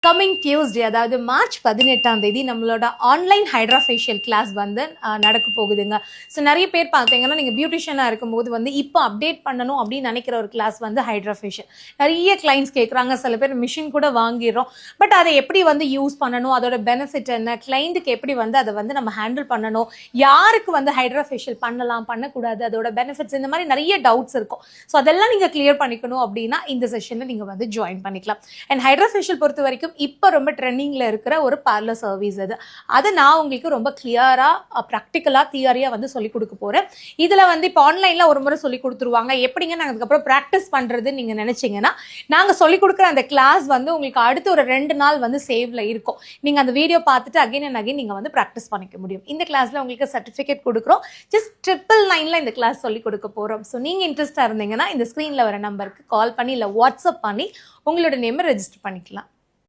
Coming Tuesday அதாவது March 18 நம்மளோட online hydra facial class வந்து நடக்க போகுதுங்க. ஸோ நிறைய பேர் பார்த்தீங்கன்னா நீங்கள் பியூட்டிஷியனாக இருக்கும்போது வந்து இப்போ அப்டேட் பண்ணணும் அப்படின்னு நினைக்கிற ஒரு கிளாஸ் வந்து ஹைட்ரா ஃபேஷியல். நிறைய கிளைண்ட்ஸ் கேட்குறாங்க, சில பேர் மிஷின் கூட வாங்கிடுறோம். பட் அதை எப்படி வந்து யூஸ் பண்ணணும், அதோட பெனிஃபிட் என்ன, கிளைண்ட்டுக்கு எப்படி வந்து அதை வந்து நம்ம ஹேண்டில் பண்ணணும், யாருக்கு வந்து ஹைட்ரா ஃபேஷியல் பண்ணலாம் பண்ணக்கூடாது, அதோட பெனிஃபிட்ஸ், இந்த மாதிரி நிறைய டவுட்ஸ் இருக்கும். ஸோ அதெல்லாம் நீங்கள் கிளியர் பண்ணிக்கணும் அப்படின்னா இந்த செஷனில் நீங்கள் வந்து ஜாயின் பண்ணிக்கலாம். அண்ட் ஹைட்ரா ஃபேஷியல் பொறுத்த வரைக்கும் இப்போ ரொம்ப ட்ரெண்டிங்கில் இருக்கிற ஒரு பார்லர் சர்வீஸ் அதை நான் உங்களுக்கு ரொம்ப கிளியராக ப்ராக்டிக்கலாக தியரியாக வந்து சொல்லிக் கொடுக்க போகிறேன். இதில் வந்து இப்போ ஆன்லைனில் ஒரு முறை சொல்லிக் கொடுத்துருவாங்க, எப்படிங்க நாங்கள் அதுக்கப்புறம் ப்ராக்டிஸ் பண்ணுறதுன்னு நீங்கள் நினச்சிங்கன்னா நாங்கள் சொல்லிக் கொடுக்குற அந்த கிளாஸ் வந்து உங்களுக்கு அடுத்து ஒரு 2 நாள் வந்து சேவ்ல இருக்கும். நீங்கள் அந்த வீடியோ பார்த்துட்டு அகைன் அண்ட் அகைன் நீங்கள் வந்து ப்ராக்டிஸ் பண்ணிக்க முடியும். இந்த கிளாஸில் உங்களுக்கு சர்டிஃபிகேட் கொடுக்குறோம். ஜஸ்ட் 999 இந்த கிளாஸ் சொல்லிக் கொடுக்க போகிறோம். ஸோ நீங்கள் இன்ட்ரெஸ்டாக இருந்தீங்கன்னா இந்த ஸ்க்ரீனில் வர நம்பருக்கு கால் பண்ணி இல்லை வாட்ஸ்அப் பண்ணி உங்களோட நேமை ரெஜிஸ்டர் பண்ணிக்கலாம்.